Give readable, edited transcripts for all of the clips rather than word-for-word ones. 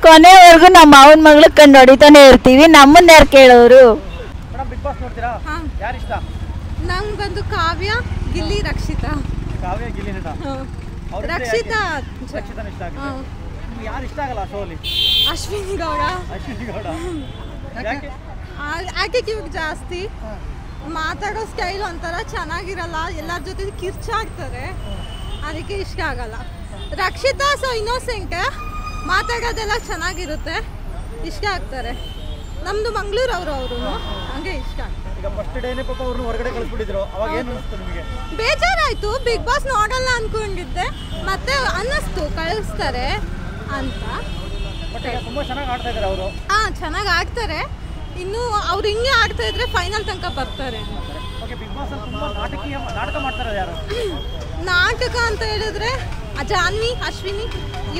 ಕೊನೆವರೆಗೂ ನಮ್ಮ ಮಾವನ ಮಗಳು ಕಂಡು ಹೊಡಿತಾನೆ ಇರ್ತೀವಿ. ನಮ್ಮನ್ನ ಯಾರು ಕೇಳೋರು? ಬಿಗ್ ಬಾಸ್ ನೋಡ್ತೀರಾ? ಯಾರು ಇಷ್ಟ? ನಂಗೆ ಬಂದು ಕಾವ್ಯ, ಗಿಲ್ಲಿ, ರಕ್ಷಿತಾ. ಕಾವ್ಯ, ಗಿಲ್ಲಿ ನಟ. ರಕ್ಷಿತಾ ಇಷ್ಟ ಆಗುತ್ತೆ. ನಿಮ್ಗೆ ಯಾರು ಇಷ್ಟ ಆಗಲ್ಲ ಶೋಲಿ? ಅಶ್ವಿನಿ ಗೌಡ. ಅಶ್ವಿನಿ ಗೌಡ ಯಾಕೆ? ಆಟಿಟ್ಯೂಡ್ ಜಾಸ್ತಿ, ಮಾತಾಡೋ ಸ್ಟೈಲ್ ಒಂಥರ ಚೆನ್ನಾಗಿರಲ್ಲ, ಎಲ್ಲರ ಜೊತೆ ಕಿರ್ಚಾಡ್ತಾರೆ, ಅದಕ್ಕೆ ಇಷ್ಟ ಆಗಲ್ಲ. ರಕ್ಷಿತಾ ಇನ್ನೋಸೆಂಟ್, ಮಾತಾಡೋದೆಲ್ಲ ಚೆನ್ನಾಗಿರುತ್ತೆ, ಇಷ್ಟ ಆಗ್ತಾರೆ. ನಮ್ದು ಮಂಗಳೂರು ಅವರು ಹಂಗೆ ಇಷ್ಟ ಆಗ್ತಾರೆ. ಈಗ ಫಸ್ಟ್ ಡೇನೇ ಪಾಪ ಅವ್ರನ್ನ ಹೊರಗಡೆ ಕಳಿಸ್ಬಿಟ್ಟಿದ್ರು, ಅವಾಗ ಏನು ಅನಿಸ್ತು ನಿಮಗೆ? ಬೇಜಾರಾಯ್ತು, ಬಿಗ್ ಬಾಸ್ ನೋಡಲ್ಲ ಅನ್ಕೊಂಡಿದ್ದೆ, ಮತ್ತೆ ಅನ್ನಿಸ್ತು ಕಳಿಸ್ತಾರೆ ಅಂತ. ಬಟ್ ಈಗ ತುಂಬಾ ಚೆನ್ನಾಗಿ ಆಡ್ತಾ ಇದ್ದಾರೆ ಅವರು. ಚೆನ್ನಾಗಿ ಆಡ್ತಾರೆ, ಇನ್ನು ಅವ್ರು ಹಿಂಗೆ ಆಡ್ತಾ ಇದ್ರೆ ಫೈನಲ್ ತನಕ ಬರ್ತಾರೆ. ಓಕೆ, ಬಿಗ್ ಬಾಸ್ ಅಲ್ಲಿ ತುಂಬಾ ನಾಟಕ ಮಾಡ್ತಾರೆ ಯಾರು? ನಾಟಕ ಅಂತ ಹೇಳಿದ್ರೆ ಜಾನ್ವಿ, ಅಶ್ವಿನಿ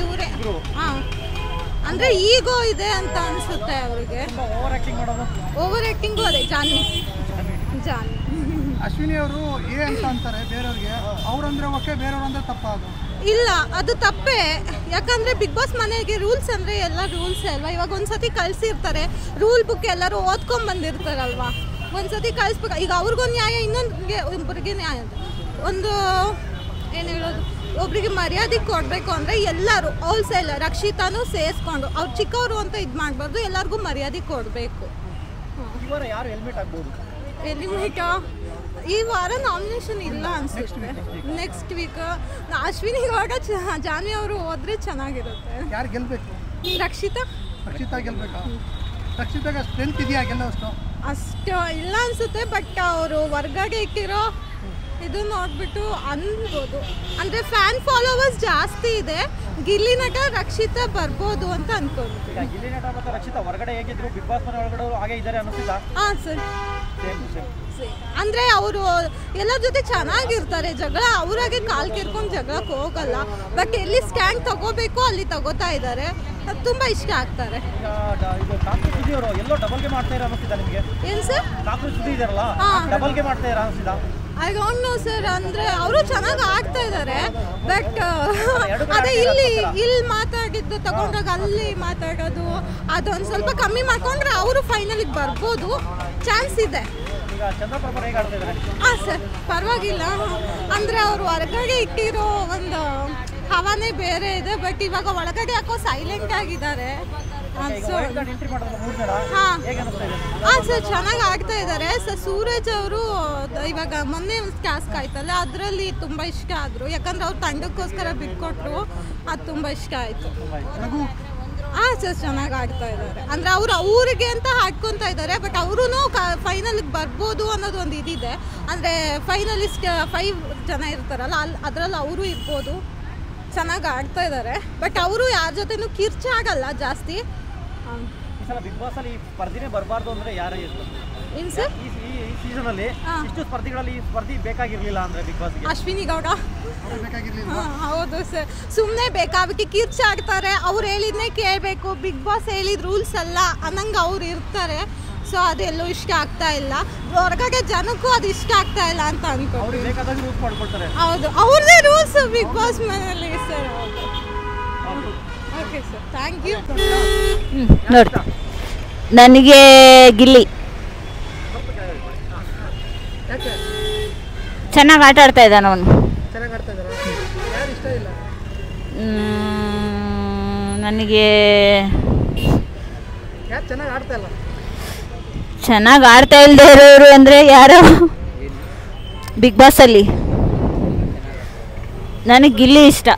ಇವರೇ. ಅಂದ್ರೆ ಈಗೋ ಇದೆ ಅಂತ ಅನ್ಸುತ್ತೆ ಅವರಿಗೆ. ಓವರ್ ಆಕ್ಟಿಂಗು ಅದೇ ಜಾನ್ವಿ. ಅಶ್ವಿನಿ ಅವರು ಅಂತ ಅಂತಾರೆ ಬೇರೆಯವ್ರಿಗೆ, ಅವ್ರಂದ್ರೆ ಓಕೆ, ಬೇರೆಯವ್ರಂದ್ರೆ ತಪ್ಪ? ಅದು ಇಲ್ಲ, ಅದು ತಪ್ಪೇ. ಯಾಕಂದ್ರೆ ಬಿಗ್ ಬಾಸ್ ಮನೆಗೆ ರೂಲ್ಸ್ ಅಂದ್ರೆ ಎಲ್ಲ ರೂಲ್ಸ್ ಅಲ್ವಾ. ಇವಾಗ ಒಂದ್ಸತಿ ಕಳ್ಸಿರ್ತಾರೆ, ರೂಲ್ ಬುಕ್ ಎಲ್ಲರೂ ಓದ್ಕೊಂಡ್ ಬಂದಿರ್ತಾರಲ್ವಾ, ಒಂದ್ಸತಿ ಕಳಿಸ್ಬೇಕು. ಈಗ ಅವ್ರಿಗೊಂದು ನ್ಯಾಯ, ಇನ್ನೊಂದಿಗೆ ಒಬ್ಬರಿಗೆ ನ್ಯಾಯ ಅಂತ. ಒಂದು ಏನು ಹೇಳೋದು, ಒಬ್ರಿಗೆ ಮರ್ಯಾದೆ ಕೊಡಬೇಕು ಅಂದರೆ ಎಲ್ಲರೂ ಹೋಲ್ಸೇಲ್, ರಕ್ಷಿತಾನು ಸೇರಿಸ್ಕೊಂಡು, ಅವ್ರು ಚಿಕ್ಕವರು ಅಂತ ಇದು ಮಾಡಬಾರ್ದು, ಎಲ್ಲರಿಗೂ ಮರ್ಯಾದೆ ಕೊಡಬೇಕು. ಎಲಿಮಿನೇಟ್ ಈ ವಾರ ನಾಮಿನೇಷನ್ ಇಲ್ಲ ಅನ್ಸುತ್ತೆ. ನೆಕ್ಸ್ಟ್ ವೀಕ್ ಅಶ್ವಿನಿ ಗೌಡ, ಜಾನ್ವಿ ಅವರು ಹೋದ್ರೆ ಚೆನ್ನಾಗಿರುತ್ತೆ. ಯಾರು ಗೆಲ್ಬೇಕು? ರಕ್ಷಿತಾ ಗೆಲ್ಬೇಕಾ? ರಕ್ಷಿತಾಗ ಸ್ಟ್ರೆಂತ್ ಇದೆಯಾ ಗೆಲ್ಲೋಷ್ಟು? ಅಷ್ಟು ಇಲ್ಲ ಅನ್ಸುತ್ತೆ, ಬಟ್ ಅವರು ಹೊರ್ಗಡೆ ಇಟ್ಟಿರೋ ಇದು ನೋಡ್ಬಿಟ್ಟು ಅನ್ಬೋದು. ಅಂದರೆ ಫ್ಯಾನ್ ಫಾಲೋವರ್ಸ್ ಜಾಸ್ತಿ ಇದೆ. ಗಿಲ್ಲಿ ನಟ, ರಕ್ಷಿತಾ ಬರ್ಬೋದು ಅಂತ ಅನ್ಕೊಂಡ್ವಿ. ಗಿಲ್ಲಿ ನಟ ಮತ್ತು ರಕ್ಷಿತಾ ಹೊರಗಡೆ ಹೇಗಿದ್ರು, ಬಿಗ್ ಬಾಸ್ ಮನೆ ಒಳಗಡೆ ಹಾಗೆ ಇದ್ದಾರೆ ಅನ್ನಿಸ್ತಿಲ್ಲ? ಸರ್, ಅಂದರೆ ಅವರು ಎಲ್ಲರ ಜೊತೆ ಚೆನ್ನಾಗಿರ್ತಾರೆ, ಜಗಳ ಅವರಾಗೆ ಕಾಲು ಕೆರ್ಕೊಂಡು ಜಗಳಕ್ಕೆ ಹೋಗಲ್ಲ, ಬಟ್ ಎಲ್ಲಿ ಸ್ಟ್ಯಾಂಡ್ ತಗೋಬೇಕು ಅಲ್ಲಿ ತಗೋತಾ ಇದ್ದಾರೆ, ಅದು ತುಂಬ ಇಷ್ಟ ಆಗ್ತಾರೆ. ಎಲ್ಲೋ ಡಬಲ್ಗೆ ಮಾಡ್ತಾ ಇರೋ ಅನ್ನಿಸ್ತಿದ್ದ ನಿಮಗೆ? ಏನು ಸರ್? ಕಾಕ್ರೋಚ್ ಇದಾರಲ್ಲ, ಡಬಲ್ಗೆ ಮಾಡ್ತಾ ಇರೋ ಅನ್ನಿಸ್ತಿದ್ದ? I don't know sir. ಅಂದರೆ ಅವರು ಚೆನ್ನಾಗಿ ಆಡ್ತಾ ಇದ್ದಾರೆ, ಬಟ್ ಅದೇ ಇಲ್ಲಿ ಮಾತಾಡಿದ್ದು ತಗೊಂಡಾಗ ಅಲ್ಲಿ ಮಾತಾಡೋದು ಅದೊಂದು ಸ್ವಲ್ಪ ಕಮ್ಮಿ ಮಾಡ್ಕೊಂಡ್ರೆ ಅವರು ಫೈನಲಿಗೆ ಬರ್ಬೋದು, ಚಾನ್ಸ್ ಇದೆ. ಸರ್, ಪರವಾಗಿಲ್ಲ. ಅಂದರೆ ಅವರು ಹೊರಗಡೆ ಇಟ್ಟಿರೋ ಒಂದು ಹವಾನೇ ಬೇರೆ ಇದೆ, ಬಟ್ ಇವಾಗ ಒಳಗಡೆ ಯಾಕೋ ಸೈಲೆಂಟ್ ಆಗಿದ್ದಾರೆ. ಸರ್, ಚೆನ್ನಾಗಿ ಆಡ್ತಾ ಇದ್ದಾರೆ ಸರ್. ಸೂರಜ್ ಅವರು ಇವಾಗ ಮೊನ್ನೆ ಟಾಸ್ಕ್ ಆಯ್ತಲ್ಲ, ಅದರಲ್ಲಿ ತುಂಬ ಇಷ್ಟ ಆದರು, ಯಾಕಂದ್ರೆ ಅವ್ರು ತಂಡಕ್ಕೋಸ್ಕರ ಬಿಟ್ಕೊಟ್ರು, ಅದು ತುಂಬ ಇಷ್ಟ ಆಯಿತು. ಸರ್, ಚೆನ್ನಾಗಿ ಆಡ್ತಾ ಇದ್ದಾರೆ. ಅಂದರೆ ಅವರು ಊರಿಗೆ ಅಂತ ಹಾಡ್ಕೊತಾ ಇದ್ದಾರೆ, ಬಟ್ ಅವರು ಫೈನಲ್ಗೆ ಬರ್ಬೋದು ಅನ್ನೋದು ಒಂದು ಇದಿದೆ. ಅಂದರೆ ಫೈನಲಿಸ್ಟ್ 5 ಜನ ಇರ್ತಾರಲ್ಲ, ಅದರಲ್ಲಿ ಅವರು ಇರ್ಬೋದು. ಚೆನ್ನಾಗಿ ಆಡ್ತಾ ಇದ್ದಾರೆ, ಬಟ್ ಅವರು ಯಾರ ಜೊತೆನೂ ಕಿರ್ಚಾಗಲ್ಲ ಜಾಸ್ತಿ. ಬಿಗ್ ಬಾಸ್ ಅಲ್ಲಿ ಸ್ಪರ್ಧಿನೇ ಬರಬಾರ್ದು ಅಂದ್ರೆ ಯಾರೇ ಏನು ಸರ್? ಈ ಸೀಸನ್ ಅಲ್ಲಿ ಇಷ್ಟು ಸ್ಪರ್ಧಿಗಳಲ್ಲಿ ಈ ಸ್ಪರ್ಧಿ ಬೇಕಾಗಿರ್ಲಿಲ್ಲ ಅಂದ್ರೆ ಬಿಗ್ ಬಾಸ್ ಅಶ್ವಿನಿ ಗೌಡ ಹೌದು ಸರ್, ಸುಮ್ಮನೆ ಬೇಕಾಬಿಟ್ಟು ಕಿರ್ಚಾಡ್ತಾರೆ. ಅವ್ರು ಹೇಳಿದ್ನೇ ಕೇಳಬೇಕು, ಬಿಗ್ ಬಾಸ್ ಹೇಳಿದ ರೂಲ್ಸ್ ಅಲ್ಲ ಅನ್ನಂಗೆ ಅವ್ರು ಇರ್ತಾರೆ. ಸೊ ಅದೆಲ್ಲೂ ಇಷ್ಟ ಆಗ್ತಾ ಇಲ್ಲ, ಹೊರಗಡೆ ಜನಕ್ಕೂ ಅದು ಇಷ್ಟ ಆಗ್ತಾ ಇಲ್ಲ ಅಂತ ಅನ್ಕೊಂಡು. ಹೌದು, ಅವ್ರದ್ದೇ ರೂಲ್ಸ್ ಬಿಗ್ ಬಾಸ್ ಮನೆಯಲ್ಲಿ sir. Okay sir, thank you. ನೋಡಿ, ನನಗೆ ಗಿಲ್ಲಿ ಚೆನ್ನಾಗಿ ಆಟ ಆಡ್ತಾ ಇದ್ದಾನೆ ಅವನು. ನನಗೆ ಚೆನ್ನಾಗಿ ಆಡ್ತಾ ಇಲ್ಲದೆ ಇರೋರು ಅಂದರೆ ಯಾರು ಬಿಗ್ ಬಾಸಲ್ಲಿ? ನನಗೆ ಗಿಲ್ಲಿ ಇಷ್ಟ.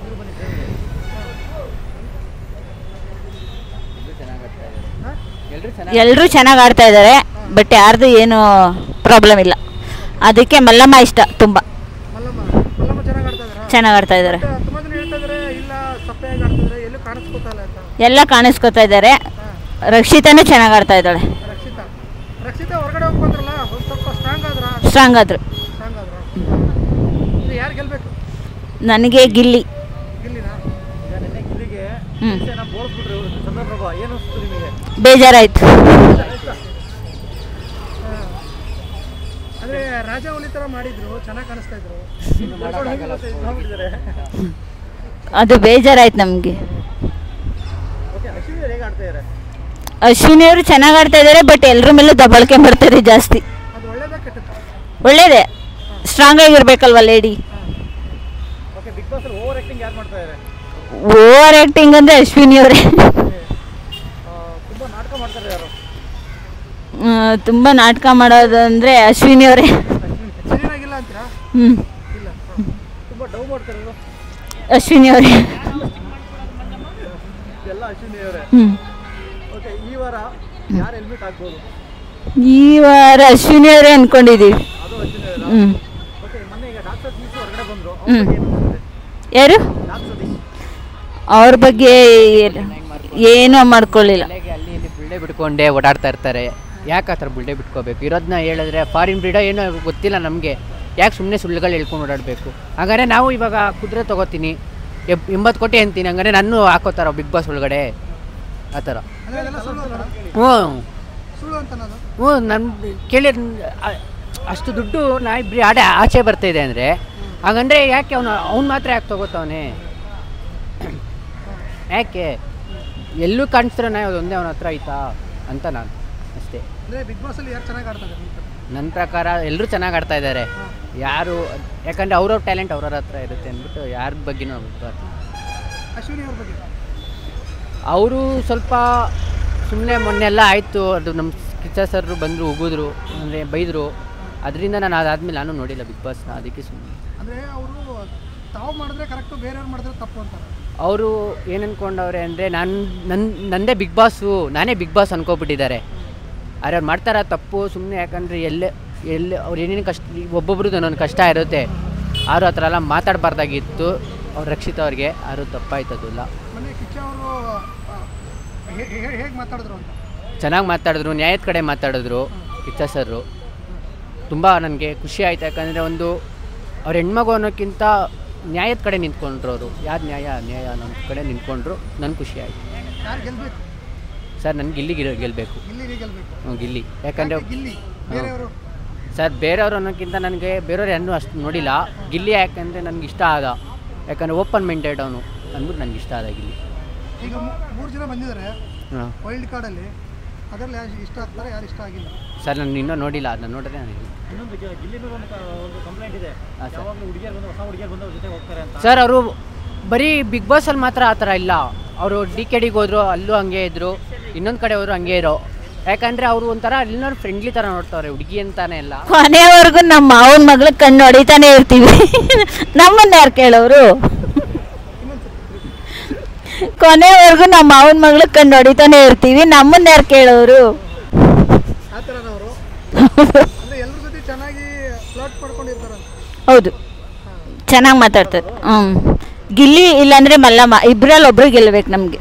ಎಲ್ಲರೂ ಚೆನ್ನಾಗಿ ಆಡ್ತಾ ಇದ್ದಾರೆ, ಬಟ್ ಯಾರ್ದು ಏನು ಪ್ರಾಬ್ಲಮ್ ಇಲ್ಲ. ಅದಕ್ಕೆ ಮಲ್ಲಮ್ಮ ಇಷ್ಟ ತುಂಬ. ಚೆನ್ನಾಗಿ ಆಡ್ತಾ ಇದ್ದಾರೆ, ಎಲ್ಲ ಕಾಣಿಸ್ಕೊತಾ ಇದ್ದಾರೆ. ರಕ್ಷಿತಾನೇ ಚೆನ್ನಾಗಿ ಆಡ್ತಾ ಇದ್ದಾಳೆ, ಸ್ಟ್ರಾಂಗ್ ಆದ್ರು. ನನಗೆ ಗಿಲ್ಲಿ. ಬೇಜಾರಾಯ್ತು. ಅದು ಬೇಜಾರಾಯ್ತು ನಮಗೆ. ಹೇಗೆ ಆಡ್ತಾ ಇದ್ದಾರೆ? ಅಶ್ವಿನಿ ಅವರು ಚೆನ್ನಾಗಿ ಆಡ್ತಾ ಇದ್ದಾರೆ, ಬಟ್ ಎಲ್ಲರ ಮೇಲೂ ದಬ್ಬಾಳಿಕೆ ಮಾಡ್ತಾರೆ ಜಾಸ್ತಿ. ಅದು ಒಳ್ಳೇದೇ ಕೆಟ್ಟದ್ದು? ಒಳ್ಳೇದೇ, ಸ್ಟ್ರಾಂಗ್ ಆಗಿರ್ಬೇಕಲ್ವ ಲೇಡಿ. ಓಕೆ, ಬಿಗ್ ಬಾಸ್ ಅಲ್ಲಿ ಓವರ್ ಆಕ್ಟಿಂಗ್ ಯಾರು ಮಾಡ್ತಾ ಇದ್ದಾರೆ? ಓವರ್ ಆ್ಯಕ್ಟಿಂಗ್ ಅಂದರೆ ಅಶ್ವಿನಿ ಅವರೇ. ತುಂಬ ನಾಟಕ ಮಾಡ್ತಾರೆ ಯಾರು? ತುಂಬ ನಾಟಕ ಮಾಡೋದು ಅಂದರೆ ಅಶ್ವಿನಿ ಅವರೇ. ಸರಿಯಾಗಿಲ್ಲ ಅಂತೀರಾ? ಹ್ಞೂ, ಇಲ್ಲ. ತುಂಬ ಡೌ ಮಾಡ್ತಾರೆ ಅಶ್ವಿನಿ ಅವರೇ. ಎಲ್ಲ ಅಶ್ವಿನಿ ಅವರೇ. ಹ್ಞೂ, ಓಕೆ, ಈ ವಾರ ಯಾರು ಹೆಲ್ಮೆಟ್ ಹಾಕ್ಬೋದು? ಈ ವಾರ ಅಶ್ವಿನಿ ಅವರೇ ಅಂದ್ಕೊಂಡಿದ್ದೀವಿ. ಅದು ಅಶ್ವಿನಿ ಅವರ. ಹ್ಞೂ. ಓಕೆ, ಮೊನ್ನೆ ಈಗ ಡಾಕ್ಟರ್ ಸತೀಶ್ ಹೊರಗಡೆ ಬಂದರು, ಯಾರು? ಡಾಕ್ಟರ್ ಸತೀಶ್ ಅವ್ರ ಬಗ್ಗೆ ಏನೂ ಮಾಡ್ಕೊಳ್ಳಿಲ್ಲ. ಅಲ್ಲಿ ಇಲ್ಲಿ ಬುಲ್ಡೆ ಬಿಟ್ಕೊಂಡೇ ಓಡಾಡ್ತಾ ಇರ್ತಾರೆ. ಯಾಕೆ ಆ ಥರ ಬುಲ್ಡೆ ಬಿಟ್ಕೋಬೇಕು? ಇರೋದನ್ನ ಹೇಳಿದ್ರೆ ಫಾರಿನ್ ಬ್ರೀಡೋ ಏನೋ ಗೊತ್ತಿಲ್ಲ ನಮಗೆ, ಯಾಕೆ ಸುಮ್ಮನೆ ಸುಳ್ಳುಗಳು ಹೇಳ್ಕೊಂಡು ಓಡಾಡಬೇಕು? ಹಾಗಾದ್ರೆ ನಾವು ಇವಾಗ ಕುದುರೆ ತೊಗೋತೀನಿ, 80 ಕೋಟಿ ಅಂತೀನಿ, ಹಂಗಾರೆ ನಾನು ಹಾಕೋತಾರ ಬಿಗ್ ಬಾಸ್ ಒಳಗಡೆ ಆ ಥರ? ಅಂದರೆ ಅದೆಲ್ಲ ಸುಳ್ಳು ಅಂತಾರ? ಹ್ಞೂ ಸುಳ್ಳು ಅಂತನದು? ಹ್ಞೂ, ನನ್ನ ಕೇಳಿ ಅಷ್ಟು ದುಡ್ಡು ಬರೀ ಆಚೆ ಬರ್ತಾಯಿದೆ ಅಂದರೆ, ಹಾಗಂದ್ರೆ ಯಾಕೆ ಅವ್ನು ಮಾತ್ರ ಯಾಕೆ ತೊಗೋತಾವನೆ? ಯಾಕೆ ಎಲ್ಲೂ ಕಾಣಿಸ್ತಾರೆ ನಾ ಒಂದೇ ಅವನ ಹತ್ರ ಆಯ್ತಾ ಅಂತ ನಾನು ಅಷ್ಟೇ. ಅಂದರೆ ಬಿಗ್ ಬಾಸಲ್ಲಿ ಯಾರು ಚೆನ್ನಾಗಿ ಆಡ್ತಾರೆ ನನ್ನ ಪ್ರಕಾರ ಎಲ್ಲರೂ ಚೆನ್ನಾಗಿ ಆಡ್ತಾ ಇದ್ದಾರೆ. ಯಾರು, ಯಾಕಂದರೆ ಅವ್ರವ್ರ ಟ್ಯಾಲೆಂಟ್ ಅವ್ರವ್ರ ಹತ್ರ ಇರುತ್ತೆ ಅಂದ್ಬಿಟ್ಟು ಯಾರ ಬಗ್ಗೆನೂ ಬಿಡ್ಬಾರ್ದು. ಅಶ್ವಿನಿ ಅವ್ರ ಬಗ್ಗೆ ಅವರು ಸ್ವಲ್ಪ ಸುಮ್ಮನೆ ಮೊನ್ನೆಲ್ಲ ಆಯಿತು, ಅದು ನಮ್ಮ ಕಿಚ್ಚ ಸರ್ ಬಂದರು, ಉಗಿದ್ರು, ಅಂದರೆ ಬೈದರು, ಅದರಿಂದ ನಾನು ಅದಾದಮೇಲೆ ನಾನು ನೋಡಿಲ್ಲ ಬಿಗ್ ಬಾಸ್ನ, ಅದಕ್ಕೆ ಸುಮ್ಮನೆ. ಅಂದರೆ ಅವರು ತಾವು ಮಾಡಿದ್ರೆ ಕರೆಕ್ಟು, ಬೇರೆಯವ್ರು ಮಾಡಿದ್ರೆ ತಪ್ಪು ಅಂತಾರೆ. ಅವರು ಏನು ಅಂದ್ಕೊಂಡವ್ರೆ ಅಂದರೆ ನಂದೇ ಬಿಗ್ ಬಾಸು, ನಾನೇ ಬಿಗ್ ಬಾಸ್ ಅನ್ಕೋಬಿಟ್ಟಿದ್ದಾರೆ. ಆದರೆ ಅವ್ರು ಮಾಡ್ತಾರ ತಪ್ಪು ಸುಮ್ಮನೆ. ಯಾಕಂದರೆ ಎಲ್ಲೇ ಅವ್ರು ಏನೇನು ಕಷ್ಟ, ಒಬ್ಬೊಬ್ರದ್ದು ಒಂದೊಂದು ಕಷ್ಟ ಇರುತ್ತೆ, ಆರು ಆ ಥರ ಎಲ್ಲ ಮಾತಾಡಬಾರ್ದಾಗಿತ್ತು. ಅವ್ರು ರಕ್ಷಿತ ಅವ್ರಿಗೆ ಆರು ತಪ್ಪಾಯ್ತದಿಲ್ಲ. ಮೊನ್ನೆ ಕಿಚ್ಚ ಅವರು ಹೇಗೆ ಮಾತಾಡಿದ್ರು ಅಂತ? ಚೆನ್ನಾಗಿ ಮಾತಾಡಿದ್ರು, ನ್ಯಾಯದ ಕಡೆ ಮಾತಾಡಿದ್ರು ಕಿಚ್ಚ ಸರ್ರು. ತುಂಬ ನನಗೆ ಖುಷಿ ಆಯಿತು. ಯಾಕಂದರೆ ಅವ್ರ ಹೆಣ್ಮಗು ಅನ್ನೋಕ್ಕಿಂತ ನ್ಯಾಯದ ಕಡೆ ನಿಂತ್ಕೊಂಡ್ರು ಅವರು. ಯಾರು ನ್ಯಾಯ ಅನ್ನೋ ಕಡೆ ನಿಂತ್ಕೊಂಡ್ರು, ನನಗೆ ಖುಷಿ ಆಯಿತು. ಯಾರು ಗೆಲ್ಬೇಕು ಸರ್? ನನಗೆ ಗಿಲ್ಲಿ ಗೆಲ್ಲಬೇಕು. ಗಿಲ್ಲಿ ಗೆಲ್ಬೇಕು? ಗಿಲ್ಲಿ. ಯಾಕಂದರೆ ಗಿಲ್ಲಿ ಬೇರೆಯವರು ಸರ್ ಬೇರೆಯವರು ಅನ್ನೋಕ್ಕಿಂತ ನನಗೆ ಬೇರೆಯವ್ರು ಯಾರನ್ನೂ ಅಷ್ಟು ನೋಡಿಲ್ಲ. ಗಿಲ್ಲಿ ಯಾಕೆಂದರೆ ನನಗೆ ಇಷ್ಟ ಆದ, ಯಾಕಂದರೆ ಓಪನ್ ಮೈಂಡೆಡ್ ಅವನು ಅಂದ್ಬಿಟ್ಟು ನನಗೆ ಇಷ್ಟ ಆದ ಗಿಲ್ಲಿ. ಈಗ 3 ಜನ ಬಂದಿದ್ದಾರೆ ಹಾಂ ವೈಲ್ಡ್ ಕಾರ್ಡಲ್ಲಿ, ಅದರಲ್ಲಿ ಯಾರು ಇಷ್ಟ ಆಗ್ತಾರೆ, ಯಾರು ಇಷ್ಟ ಆಗಿಲ್ಲ? ಸರ್ ನಾನು ಇನ್ನೂ ನೋಡಿಲ್ಲ, ಅದನ್ನ ನೋಡಿದ್ರೆ ನನಗೆ. ಇನ್ನೊಂದು ಗಿಲ್ಲಿ ಮೇಲೆ ಒಂದು ಕಂಪ್ಲೇಂಟ್ ಇದೆ, ಯಾವಾಗಲೂ ಹುಡುಗಿಯರು ಬಂದು ಹೊಸ ಹುಡುಗಿಯರು ಬಂದು ಅವ್ರ ಜೊತೆ ಹೋಗ್ತಾರೆ ಅಂತ. ಸರ್ ಅವರು ಬರೀ ಬಿಗ್ ಬಾಸಲ್ಲಿ ಮಾತ್ರ ಆ ಥರ ಇಲ್ಲ, ಅವರು DKDಗೆ ಹೋದ್ರು, ಅಲ್ಲೂ ಹಂಗೆ ಇದ್ದರು, ಇನ್ನೊಂದು ಕಡೆ ಅವರು ಹಂಗೆ ಇರೋ. ಯಾಕಂದರೆ ಅವರು ಒಂಥರ ಎಲ್ಲರೂ ಫ್ರೆಂಡ್ಲಿ ಥರ ನೋಡ್ತಾವ್ರೆ, ಹುಡುಗಿ ಅಂತಾನೆ ಇಲ್ಲ. ಕೊನೆವರೆಗೂ ನಮ್ಮ ಮಾವನ ಮಗಳು ಕಣ್ಣು ಹೊಡಿತಾನೆ ಇರ್ತೀವಿ. ನಮ್ಮನ್ನ ಯಾರು ಕೇಳೋರು? ಕೊನೆವರೆಗೂ ನಮ್ಮ ಮಾವನ ಮಗಳು ಕಣ್ಣು ಹೊಡಿತಾನೆ ಇರ್ತೀವಿ, ನಮ್ಮನ್ನ ಯಾರು ಕೇಳೋರು? ಆ ಥರನವರು ಅಂದರೆ ಎಲ್ಲರ ಜೊತೆ ಚೆನ್ನಾಗಿ ಫ್ಲಾಟ್ ಮಾಡ್ಕೊಂಡಿರ್ತಾರೆ. ಹೌದು, ಚೆನ್ನಾಗಿ ಮಾತಾಡ್ತಾರೆ. ಗಿಲ್ಲಿ ಇಲ್ಲಾಂದರೆ ಮಲ್ಲಮ್ಮ, ಇಬ್ಬರಲ್ಲಿ ಒಬ್ರು ಗೆಲ್ಲಬೇಕು ನಮಗೆ.